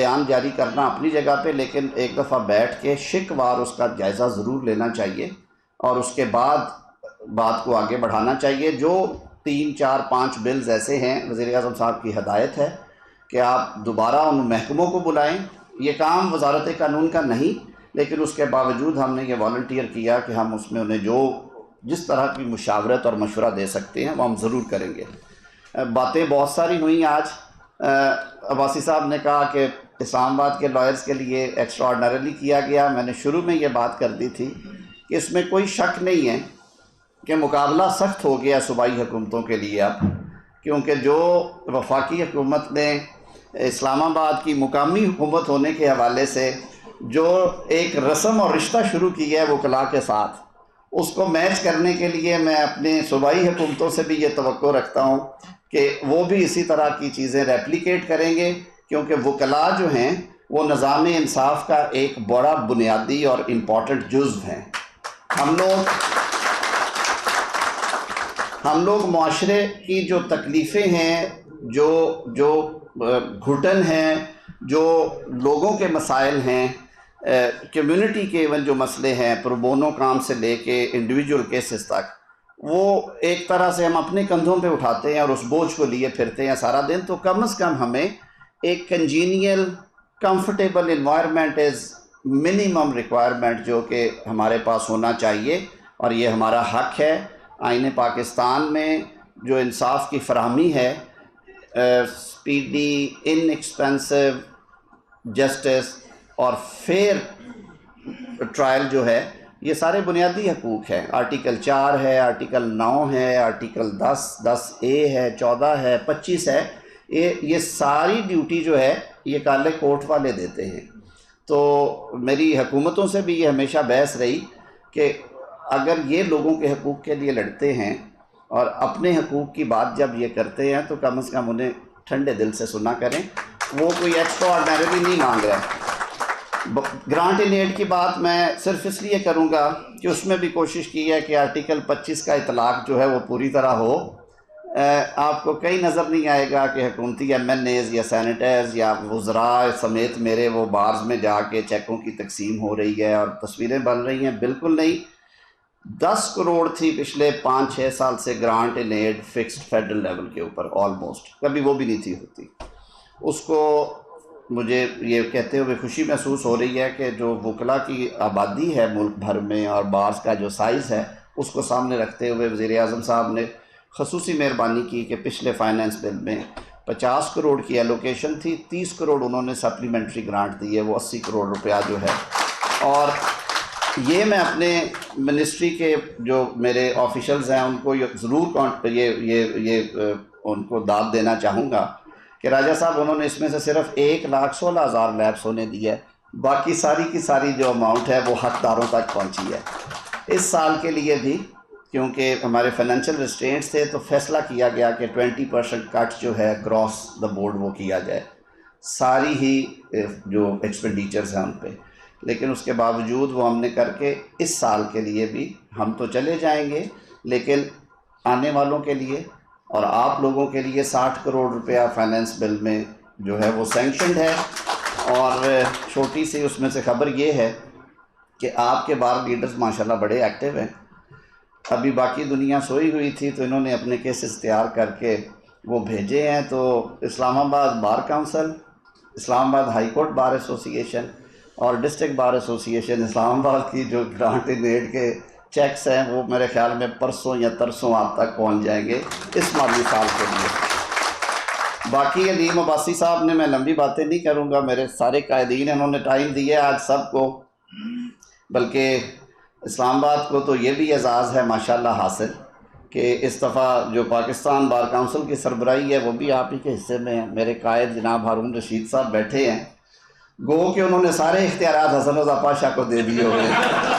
بیان جاری کرنا اپنی جگہ پہ، لیکن ایک دفعہ بیٹھ کے شک وار اس کا جائزہ ضرور لینا چاہیے اور اس کے بعد بات کو آگے بڑھانا چاہیے۔ جو 3 4 5 بلز ایسے ہیں، وزیر اعظم صاحب کی ہدایت ہے کہ آپ دوبارہ ان محکموں کو بلائیں۔ یہ کام وزارت قانون کا نہیں، لیکن اس کے باوجود ہم نے یہ والنٹیئر کیا کہ ہم اس میں انہیں جس طرح کی مشاورت اور مشورہ دے سکتے ہیں وہ ہم ضرور کریں گے۔ باتیں بہت ساری ہوئیں آج۔ عباسی صاحب نے کہا کہ اسلام آباد کے لائرز کے لیے ایکسٹرا آرڈنریلی کیا گیا۔ میں نے شروع میں یہ بات کر دی تھی کہ اس میں کوئی شک نہیں ہے کہ مقابلہ سخت ہو گیا صوبائی حکومتوں کے لیے اب، کیونکہ جو وفاقی حکومت نے اسلام آباد کی مقامی حکومت ہونے کے حوالے سے جو ایک رسم اور رشتہ شروع کیا ہے وکلاء کے ساتھ، اس کو میچ کرنے کے لیے میں اپنے صوبائی حکومتوں سے بھی یہ توقع رکھتا ہوں کہ وہ بھی اسی طرح کی چیزیں ریپلیکیٹ کریں گے، کیونکہ وکلاء جو ہیں وہ نظام انصاف کا ایک بڑا بنیادی اور امپورٹنٹ جزو ہیں۔ ہم لوگ معاشرے کی جو تکلیفیں ہیں، جو گھٹن ہیں، جو لوگوں کے مسائل ہیں، کمیونٹی کے ایون جو مسئلے ہیں، پرو بونو کام سے لے کے انڈیویجول کیسز تک، وہ ایک طرح سے ہم اپنے کندھوں پہ اٹھاتے ہیں اور اس بوجھ کو لیے پھرتے ہیں سارا دن۔ تو کم از کم ہمیں ایک کنجینیل comfortable environment is minimum requirement جو کہ ہمارے پاس ہونا چاہیے، اور یہ ہمارا حق ہے۔ آئین پاکستان میں جو انصاف کی فراہمی ہے، اسپیڈی، ان ایکسپینسو جسٹس اور فیئر ٹرائل جو ہے، یہ سارے بنیادی حقوق ہیں۔ آرٹیکل 4 ہے، آرٹیکل 9 ہے، آرٹیکل 10A ہے، 14 ہے، 25 ہے۔ یہ ساری ڈیوٹی جو ہے یہ کالے کوٹ والے دیتے ہیں۔ تو میری حکومتوں سے بھی یہ ہمیشہ بحث رہی کہ اگر یہ لوگوں کے حقوق کے لیے لڑتے ہیں اور اپنے حقوق کی بات جب یہ کرتے ہیں تو کم از کم انہیں ٹھنڈے دل سے سنا کریں۔ وہ کوئی ایکسٹرا آرڈنری نہیں مانگ رہے۔ گرانٹ ان ایڈ کی بات میں صرف اس لیے کروں گا کہ اس میں بھی کوشش کی ہے کہ آرٹیکل 25 کا اطلاق جو ہے وہ پوری طرح ہو۔ آپ کو کہیں نظر نہیں آئے گا کہ حکومتی MNAs یا سینیٹرز یا وزراء سمیت میرے وہ بارز میں جا کے چیکوں کی تقسیم ہو رہی ہے اور تصویریں بن رہی ہیں، بالکل نہیں۔ 10 کروڑ تھی پچھلے 5-6 سال سے گرانٹ ان ایڈ فکسڈ فیڈرل لیول کے اوپر، آلموسٹ کبھی وہ بھی نہیں تھی ہوتی۔ اس کو مجھے یہ کہتے ہوئے خوشی محسوس ہو رہی ہے کہ جو وکلاء کی آبادی ہے ملک بھر میں اور بارز کا جو سائز ہے، اس کو سامنے رکھتے ہوئے وزیر اعظم صاحب نے خصوصی مہربانی کی کہ پچھلے فائنانس بل میں 50 کروڑ کی ایلوکیشن تھی، 30 کروڑ انہوں نے سپلیمنٹری گرانٹ دی ہے، وہ 80 کروڑ روپیہ جو ہے۔ اور یہ میں اپنے منسٹری کے جو میرے آفیشلز ہیں ان کو ضرور یہ ان کو داد دینا چاہوں گا کہ راجہ صاحب انہوں نے اس میں سے صرف 1,16,000 لیب سونے دی ہے، باقی ساری کی ساری جو اماؤنٹ ہے وہ حقداروں تک پہنچی ہے۔ اس سال کے لیے بھی کیونکہ ہمارے فائنینشیل ریسٹرینٹس تھے تو فیصلہ کیا گیا کہ 20% کٹ جو ہے کراس دا بورڈ وہ کیا جائے ساری ہی جو ایکسپینڈیچرز ہیں ان پہ، لیکن اس کے باوجود وہ ہم نے کر کے اس سال کے لیے بھی ہم تو چلے جائیں گے، لیکن آنے والوں کے لیے اور آپ لوگوں کے لیے 60 کروڑ روپیہ فائنینس بل میں جو ہے وہ سینکشنڈ ہے۔ اور چھوٹی سی اس میں سے خبر یہ ہے کہ آپ کے بار لیڈرز ماشاءاللہ بڑے ایکٹیو ہیں۔ ابھی باقی دنیا سوئی ہوئی تھی تو انہوں نے اپنے کیسز تیار کر کے وہ بھیجے ہیں۔ تو اسلام آباد بار کونسل، اسلام آباد ہائی کورٹ بار ایسوسی ایشن اور ڈسٹرکٹ بار ایسوسی ایشن اسلام آباد کی جو گرانٹ ان ایڈ کے چیکس ہیں وہ میرے خیال میں پرسوں یا ترسوں آپ تک پہنچ جائیں گے اس مالی سال کے لیے۔ باقی علیم عباسی صاحب نے، میں لمبی باتیں نہیں کروں گا، میرے سارے قائدین انہوں نے ٹائم دیا آج سب کو، بلکہ اسلام آباد کو تو یہ بھی اعزاز ہے ماشاءاللہ حاصل کہ اس دفعہ جو پاکستان بار کونسل کی سربراہی ہے وہ بھی آپ ہی کے حصے میں ہے۔ میرے قائد جناب ہارون رشید صاحب بیٹھے ہیں، گو کہ انہوں نے سارے اختیارات حسن رضا پاشا کو دے دیے ہوئے ہیں۔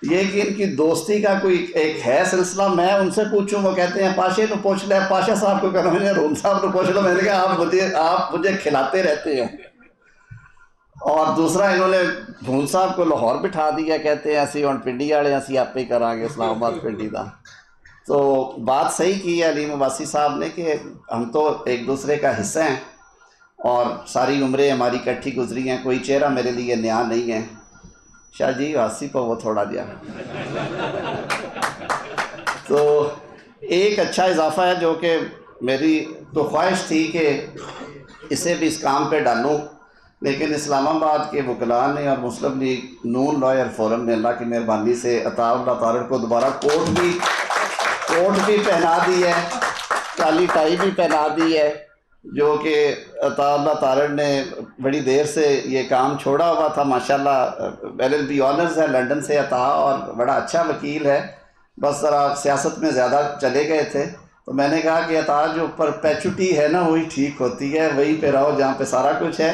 یہ کہ ان کی دوستی کا کوئی ایک ہے سلسلہ، میں ان سے پوچھوں وہ کہتے ہیں پاشے نو پوچھ لے، پاشا صاحب کو کہنا، میں نے ہارون صاحب کو پوچھ لو، میں نے کہا آپ مجھے کھلاتے رہتے ہیں۔ اور دوسرا انہوں نے بھون صاحب کو لاہور بٹھا دیا، کہتے ہیں اسی ہوں پنڈی والے اسی آپ ہی کریں گے اسلام آباد پنڈی دا۔ تو بات صحیح کی ہے علیم عباسی صاحب نے کہ ہم تو ایک دوسرے کا حصہ ہیں، اور ساری عمریں ہماری کٹھی گزری ہیں، کوئی چہرہ میرے لیے نیا نہیں ہے. شاہ جی ہاسی پہ وہ تھوڑا دیا. تو ایک اچھا اضافہ ہے جو کہ میری تو خواہش تھی کہ اسے بھی اس کام پہ ڈالوں، لیکن اسلام آباد کے وکلاء نے اور مسلم لیگ نون لائر فورم نے اللہ کی مہربانی سے عطا اللہ طارڑ کو دوبارہ کوٹ بھی پہنا دی ہے، کالی ٹائی بھی پہنا دی ہے، جو کہ عطا اللہ طارڑ نے بڑی دیر سے یہ کام چھوڑا ہوا تھا. ماشاءاللہ LLB آنرز ہے لنڈن سے عطا، اور بڑا اچھا وکیل ہے، بس ذرا سیاست میں زیادہ چلے گئے تھے. تو میں نے کہا کہ عطا جو پرپیچوٹی ہے نا وہی ٹھیک ہوتی ہے، وہیں پہ رہو جہاں پہ سارا کچھ ہے.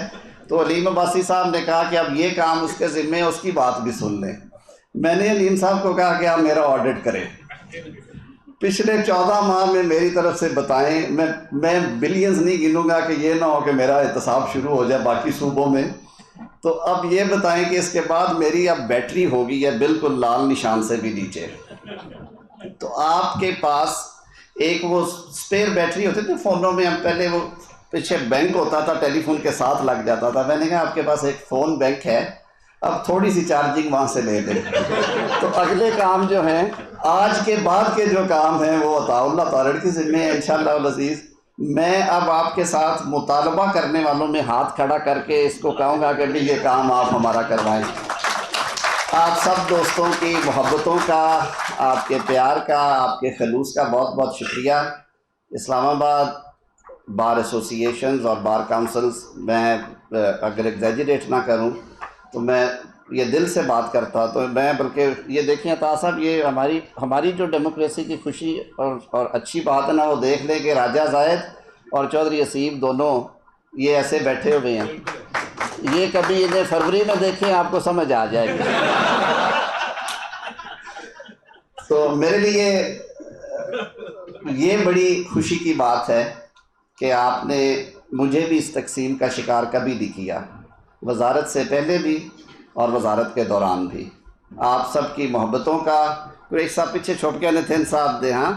تو علیم عباسی صاحب نے کہا کہ اب یہ کام اس کے ذمے، اس کی بات بھی سن لیں. میں نے علیم صاحب کو کہا کہ آپ میرا آڈٹ کریں، پچھلے 14 ماہ میں میری طرف سے بتائیں. میں بلینز نہیں گنوں گا کہ یہ نہ ہو کہ میرا احتساب شروع ہو جائے باقی صوبوں میں. تو اب یہ بتائیں کہ اس کے بعد میری اب بیٹری ہو گئی ہے بالکل لال نشان سے بھی نیچے. تو آپ کے پاس ایک وہ سپیئر بیٹری ہوتے تھے فونوں میں، ہم پہلے وہ پیچھے بینک ہوتا تھا ٹیلی فون کے ساتھ لگ جاتا تھا. میں نے کہا آپ کے پاس ایک فون بینک ہے، اب تھوڑی سی چارجنگ وہاں سے لے لیں. تو اگلے کام جو ہیں آج کے بعد کے جو کام ہیں وہ عطا اللہ طارڑ کی ذمہ ہے انشاءاللہ العزیز. میں اب آپ کے ساتھ مطالبہ کرنے والوں میں ہاتھ کھڑا کر کے اس کو کہوں گا کہ بھی یہ کام آپ ہمارا کروائیں. آپ سب دوستوں کی محبتوں کا، آپ کے پیار کا، آپ کے خلوص کا بہت بہت شکریہ. اسلام آباد بار ایسوسیشنز اور بار کاؤنسلز، میں اگر ایگزیجریٹ نہ کروں تو میں یہ دل سے بات کرتا، تو میں بلکہ یہ دیکھیں عطا صاحب، یہ ہماری جو ڈیموکریسی کی خوشی اور اچھی بات ہے نا، وہ دیکھ لیں کہ راجہ زائد اور چودھری اسیب دونوں یہ ایسے بیٹھے ہوئے ہیں. یہ کبھی انہیں فروری میں دیکھیں، آپ کو سمجھ آ جائے گی. تو میرے لیے یہ بڑی خوشی کی بات ہے کہ آپ نے مجھے بھی اس تقسیم کا شکار کبھی نہیں کیا، وزارت سے پہلے بھی اور وزارت کے دوران بھی. آپ سب کی محبتوں کا، ایک صاحب پیچھے چھوٹ کے نتھن صاحب دے، ہاں،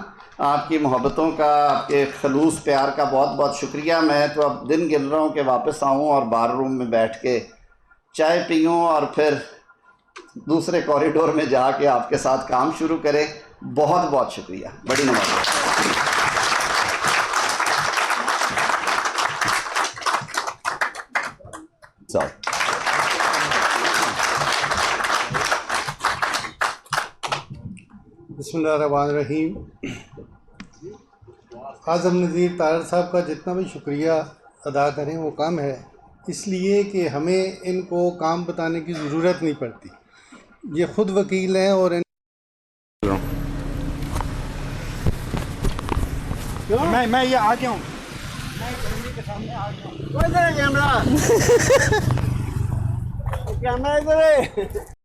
آپ کی محبتوں کا، آپ کے خلوص پیار کا بہت بہت شکریہ. میں تو اب دن گن رہا ہوں کہ واپس آؤں اور بار روم میں بیٹھ کے چائے پیوں اور پھر دوسرے کوریڈور میں جا کے آپ کے ساتھ کام شروع کریں. بہت بہت شکریہ، بڑی مہربانی. بسم اللہ الرحمن الرحیم. اعظم نذیر طارڑ صاحب کا جتنا بھی شکریہ ادا کریں وہ کم ہے، اس لیے کہ ہمیں ان کو کام بتانے کی ضرورت نہیں پڑتی. یہ خود وکیل ہیں اور میں یہ آ گیا ہوں، کیمرہ ادھر ہے.